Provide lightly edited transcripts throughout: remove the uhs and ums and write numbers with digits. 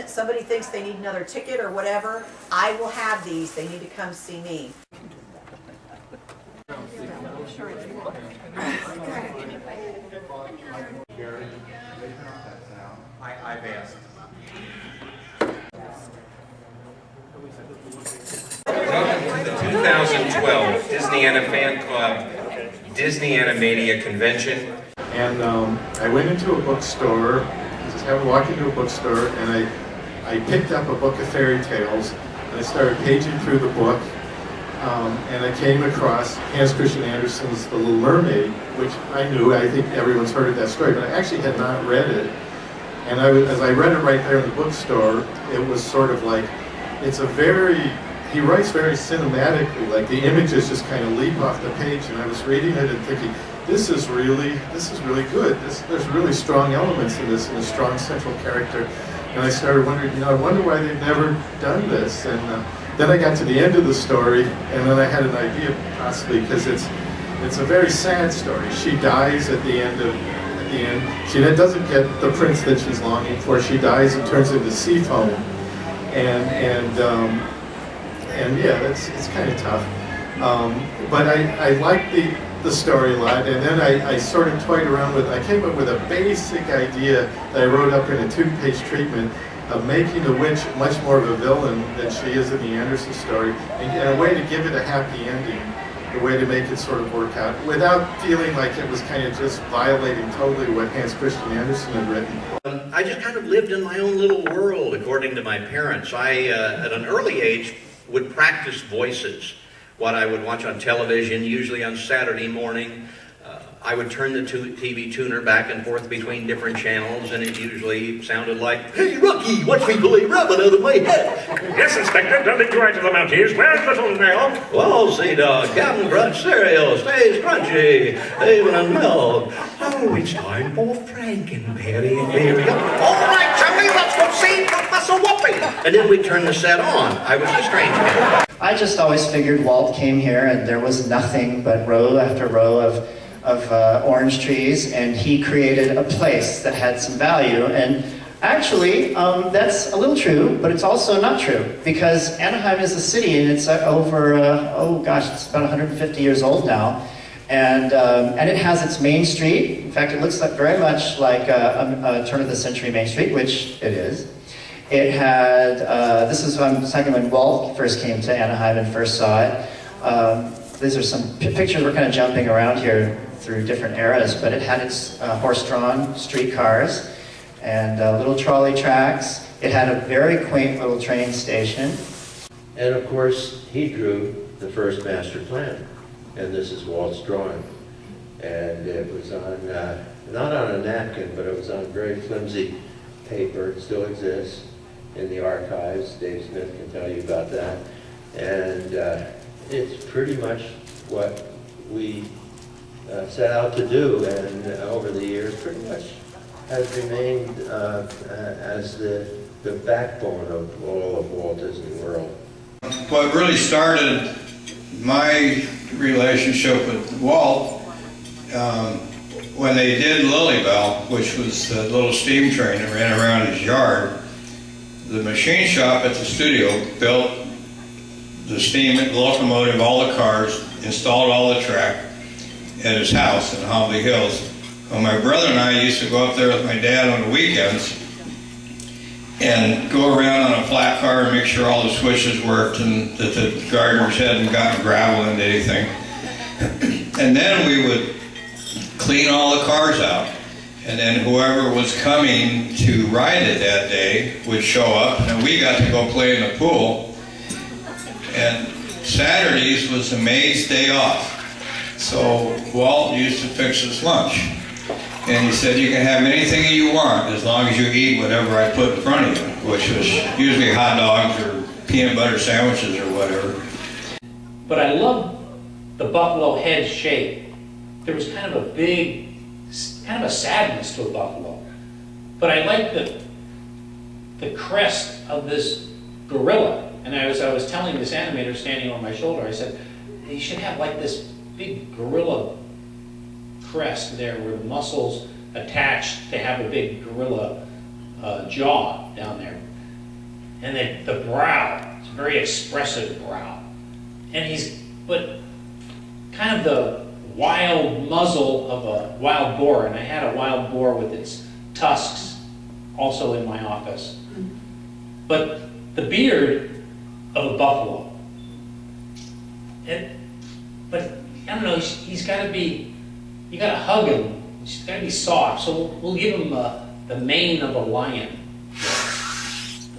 reason somebody thinks they need another ticket or whatever, I will have these. They need to come see me. I've asked. Welcome to the 2012 Disneyana Fan Club DisneyanaMania Convention. And I went into a bookstore, I walked into a bookstore, and I picked up a book of fairy tales, and I started paging through the book, and I came across Hans Christian Andersen's The Little Mermaid, which I knew. I think everyone's heard of that story, but I actually had not read it. And as I read it right there in the bookstore, it was sort of like, he writes very cinematically, like the images just kind of leap off the page, and I was reading it and thinking, this is really good. There's really strong elements in this, and a strong central character. And I started wondering, I wonder why they've never done this. And then I got to the end of the story, and then I had an idea, possibly, because it's a very sad story. She dies at the end. She doesn't get the prince that she's longing for. She dies and turns into sea foam. And yeah, it's kind of tough. But I like the story a lot, and then I sort of toyed around with, I came up with a basic idea that I wrote up in a 2-page treatment of making the witch much more of a villain than she is in the Andersen story, and a way to give it a happy ending, a way to make it sort of work out, without feeling like it was kind of just violating totally what Hans Christian Andersen had written. I just kind of lived in my own little world, according to my parents. I, at an early age, would practice voices. What I would watch on television, usually on Saturday morning. I would turn the TV tuner back and forth between different channels, and it usually sounded like, "Hey, Rocky, watch me pull a rabbit out of my head." "Yes, Inspector, don't go into the mountains. Where's Little Nell?" "Well, see, dog, Captain Crunch cereal stays crunchy, even in milk. Oh, it's time for Frankenberry." There we go. "All right, Chucky, let's go see Professor Whoopi." And then we'd turn the set on. I was a strange man. I just always figured Walt came here and there was nothing but row after row of orange trees, and he created a place that had some value. And actually, that's a little true, but it's also not true, because Anaheim is a city, and it's over, it's about 150 years old now. And it has its main street. In fact, it looks like very much like a turn-of-the-century Main Street, which it is. It had, this is what I'm talking when Walt first came to Anaheim and first saw it. These are some pictures. We're kind of jumping around here through different eras, but it had its horse-drawn streetcars and little trolley tracks. It had a very quaint little train station. And of course, he drew the first master plan. And this is Walt's drawing. And it was on, not on a napkin, but it was on very flimsy paper. It still exists in the archives. Dave Smith can tell you about that. And it's pretty much what we set out to do, and over the years pretty much has remained as the backbone of all of Walt Disney World. What really started my relationship with Walt, when they did Lilybell, which was the little steam train that ran around his yard, the machine shop at the studio built the steam locomotive, all the cars, installed all the track at his house in Holly Hills. Well, my brother and I used to go up there with my dad on the weekends and go around on a flat car and make sure all the switches worked and that the gardeners hadn't gotten gravel into anything. And then we would clean all the cars out. And then whoever was coming to ride it that day would show up, and we got to go play in the pool. And Saturdays was the maid's day off. So Walt used to fix us lunch. And he said, "You can have anything you want as long as you eat whatever I put in front of you," which was usually hot dogs or peanut butter sandwiches or whatever. But I love the buffalo head shape. There was kind of a sadness to a buffalo. But I like the crest of this gorilla. And as I was telling this animator standing on my shoulder, I said, "You should have like this big gorilla crest there where the muscles attached to have a big gorilla jaw down there." and the brow, it's a very expressive brow. And but kind of the wild muzzle of a wild boar, and I had a wild boar with its tusks also in my office. But the beard of a buffalo. But I don't know, he's got to be, you got to hug him. He's got to be soft. So we'll give him the mane of a lion,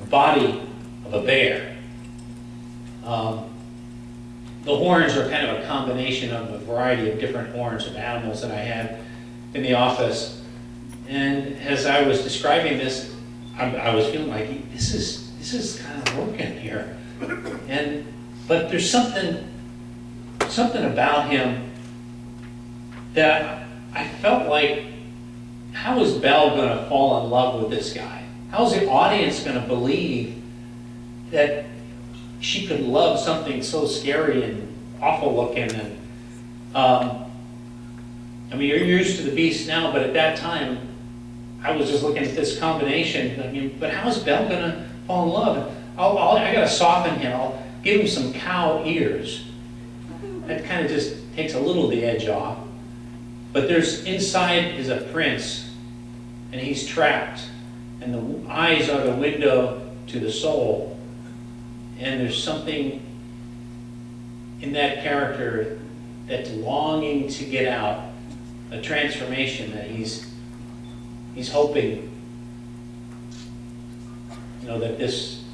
the body of a bear. The horns are kind of a combination of a variety of different horns of animals that I had in the office. And as I was describing this, I was feeling like this is kind of working here. But there's something about him that I felt like, how is Belle going to fall in love with this guy? How is the audience going to believe that she could love something so scary and awful looking? And I mean, you're used to the Beast now, but at that time, I was just looking at this combination. I mean, but how is Belle going to fall in love? I got to soften him. I'll give him some cow ears. That kind of just takes a little of the edge off. But inside is a prince, and he's trapped. And the eyes are the window to the soul. And there's something in that character that's longing to get out, a transformation that he's hoping, that this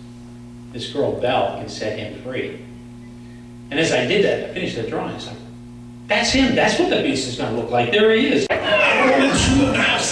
girl, Belle, can set him free. And as I did that, I finished the drawing. It's like, that's him. That's what the Beast is going to look like. There he is. I roll into a house,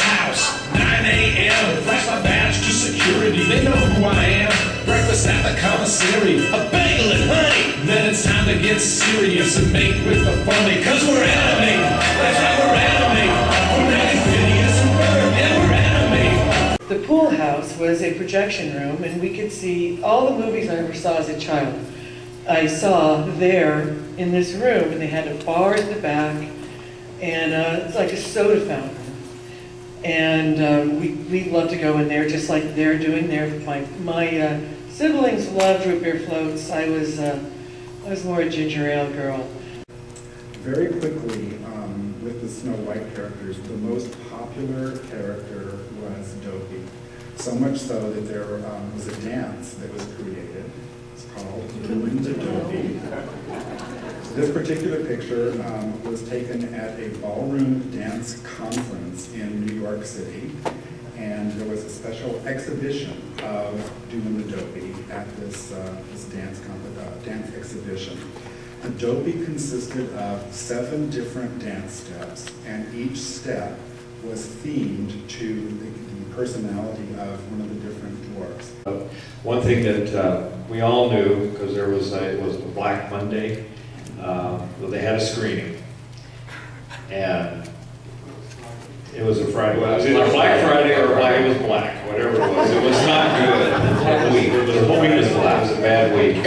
9 a.m. Flash my badge to security. They know who I am. Breakfast at the commissary. A bagel and honey. Then it's time to get serious and make with the funny. Cause we're anime. That's right, we're anime. We're not Phineas and Ferb. Yeah, we're anime. The pool house was a projection room, and we could see all the movies I ever saw as a child. I saw there in this room, and they had a bar at the back, and it's like a soda fountain. And we loved to go in there, just like they're doing there. My siblings loved root beer floats. I was more a ginger ale girl. Very quickly, with the Snow White characters, the most popular character was Dopey. So much so that there was a dance that was created. It's called Doing the Dopey. This particular picture was taken at a ballroom dance conference in New York City, and there was a special exhibition of Doing the Dopey at this dance exhibition. The Dopey consisted of 7 different dance steps, and each step was themed to the personality of one of the different dwarfs. One thing that we all knew, because it was a Black Monday, they had a screening, and it was a Friday. Well, it was either Black Friday or it was black, whatever it was. It was not good. The whole week was black. It was a bad week.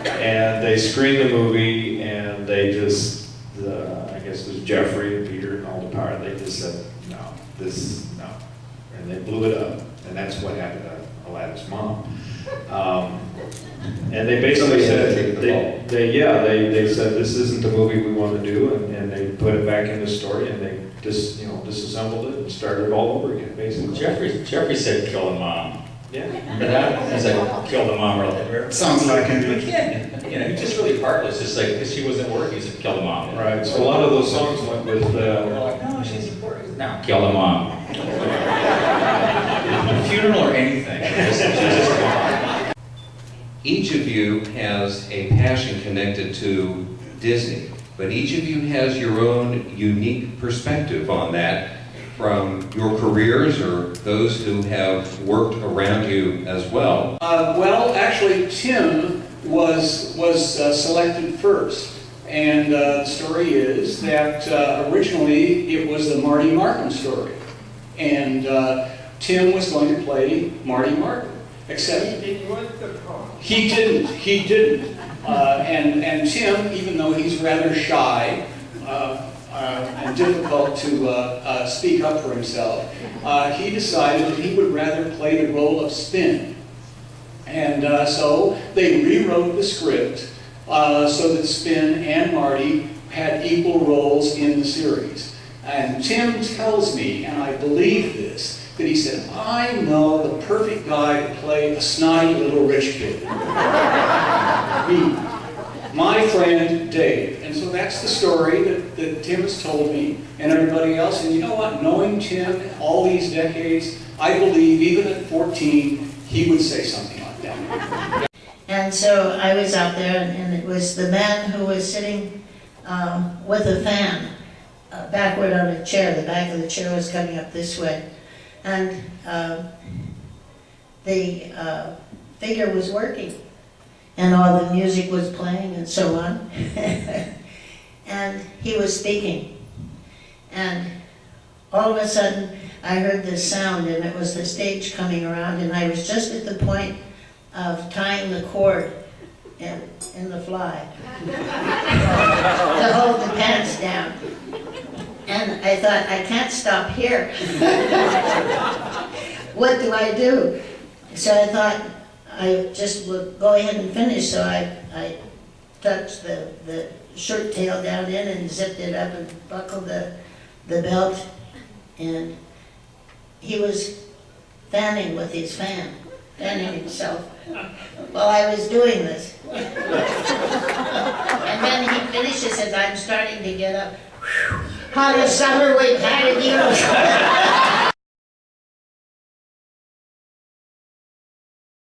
And they screened the movie, and they just, I guess it was Jeffrey and Peter and all the power, they just said, no. And they blew it up, and that's what happened to Aladdin's mom. And they basically said, they said, this isn't the movie we want to do, and they put it back in the story, and they just, disassembled it and started it all over again, basically. Jeffrey said, kill the mom. Yeah. Remember that? He's like, kill the mom earlier. Sounds like him. The kid. He's just really heartless. It's like, because she wasn't working, he said, kill the mom. Right, so a lot of those songs went with... They're like, no, she's important. No, kill the mom. Funeral or anything. Each of you has a passion connected to Disney, but each of you has your own unique perspective on that from your careers or those who have worked around you as well. Well, actually, Tim was selected first. And the story is that originally it was the Marty Martin story. And Tim was going to play Marty Martin. Except he didn't. And Tim, even though he's rather shy and difficult to speak up for himself, he decided that he would rather play the role of Spin. And so they rewrote the script so that Spin and Marty had equal roles in the series. And Tim tells me, and I believe this, that he said, I know the perfect guy to play a snotty little rich kid. Me. My friend Dave. And so that's the story that Tim has told me and everybody else. And you know what? Knowing Tim all these decades, I believe even at 14, he would say something like that. And so I was out there, and it was the man who was sitting with a fan backward on a chair. The back of the chair was coming up this way. And the figure was working. And all the music was playing and so on. And he was speaking. And all of a sudden, I heard this sound, and it was the stage coming around, and I was just at the point of tying the cord in the fly to hold the pants down. And I thought, I can't stop here. What do I do? So I thought I just would go ahead and finish. So I tucked the shirt tail down in and zipped it up and buckled the belt. And he was fanning with his fan, fanning himself while I was doing this. And then he finishes as I'm starting to get up. How the summer we've had it, you know.